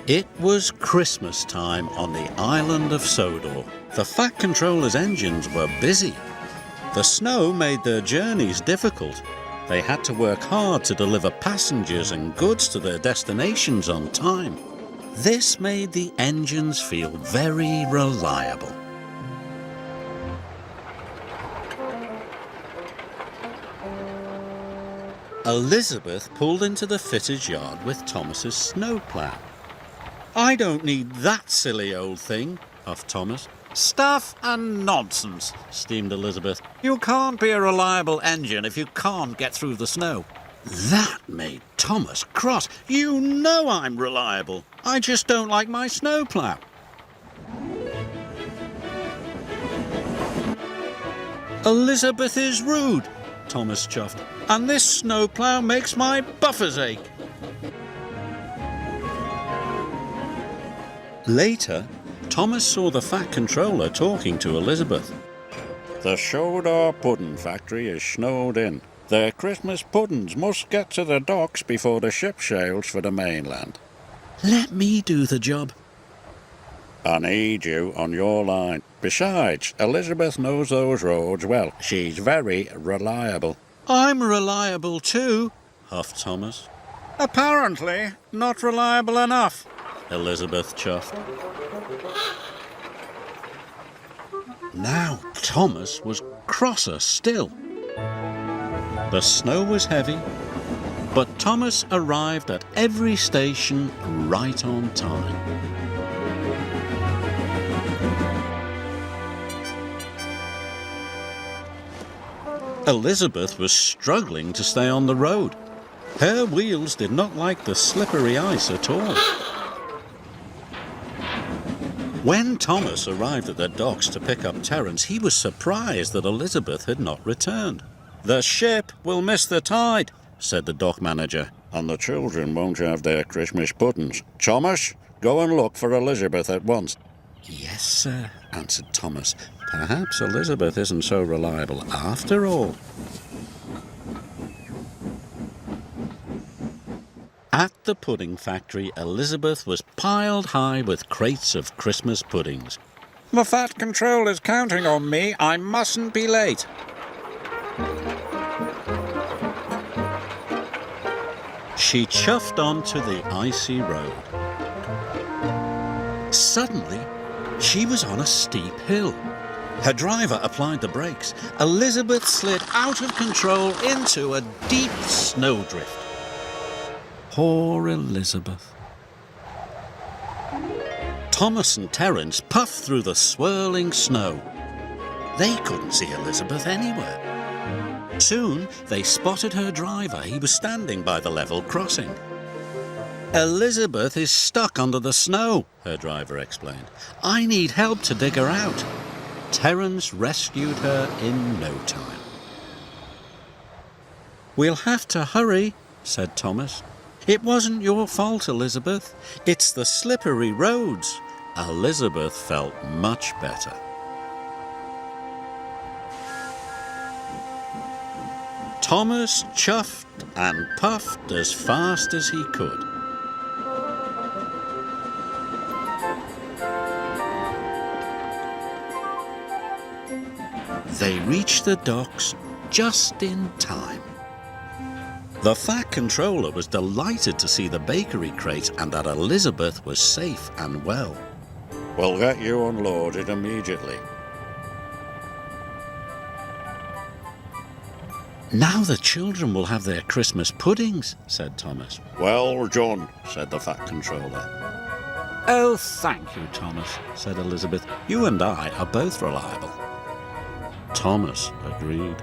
It was Christmas time on the island of Sodor. The Fat Controller's engines were busy. The snow made their journeys difficult. They had to work hard to deliver passengers and goods to their destinations on time. This made the engines feel very reliable. Elizabeth pulled into the fitter's yard with Thomas's snowplow. "I don't need that silly old thing," puffed Thomas. "Stuff and nonsense," steamed Elizabeth. "You can't be a reliable engine if you can't get through the snow." That made Thomas cross. "You know I'm reliable. I just don't like my snowplow." "Elizabeth is rude," Thomas chuffed, "and this snowplow makes my buffers ache." Later, Thomas saw the Fat Controller talking to Elizabeth. "The Sodor Pudding Factory is snowed in. Their Christmas puddings must get to the docks before the ship sails for the mainland." "Let me do the job." "I need you on your line. Besides, Elizabeth knows those roads well. She's very reliable." "I'm reliable too," huffed Thomas. "Apparently not reliable enough," Elizabeth chuffed. Now Thomas was crosser still. The snow was heavy, but Thomas arrived at every station right on time. Elizabeth was struggling to stay on the road. Her wheels did not like the slippery ice at all. When Thomas arrived at the docks to pick up Terence, he was surprised that Elizabeth had not returned. "The ship will miss the tide," said the dock manager, "and the children won't have their Christmas puddings. Thomas, go and look for Elizabeth at once." "Yes, sir," answered Thomas. "Perhaps Elizabeth isn't so reliable after all." At the pudding factory, Elizabeth was piled high with crates of Christmas puddings. "The Fat Controller's counting on me. I mustn't be late." She chuffed onto the icy road. Suddenly, she was on a steep hill. Her driver applied the brakes. Elizabeth slid out of control into a deep snowdrift. Poor Elizabeth. Thomas and Terence puffed through the swirling snow. They couldn't see Elizabeth anywhere. Soon they spotted her driver. He was standing by the level crossing. "Elizabeth is stuck under the snow," her driver explained. "I need help to dig her out." Terence rescued her in no time. "We'll have to hurry," said Thomas. "It wasn't your fault, Elizabeth. It's the slippery roads." Elizabeth felt much better. Thomas chuffed and puffed as fast as he could. They reached the docks just in time. The Fat Controller was delighted to see the bakery crate and that Elizabeth was safe and well. "We'll get you unloaded immediately." "Now the children will have their Christmas puddings," said Thomas. "Well done," said the Fat Controller. "Oh, thank you, Thomas," said Elizabeth. "You and I are both reliable." Thomas agreed.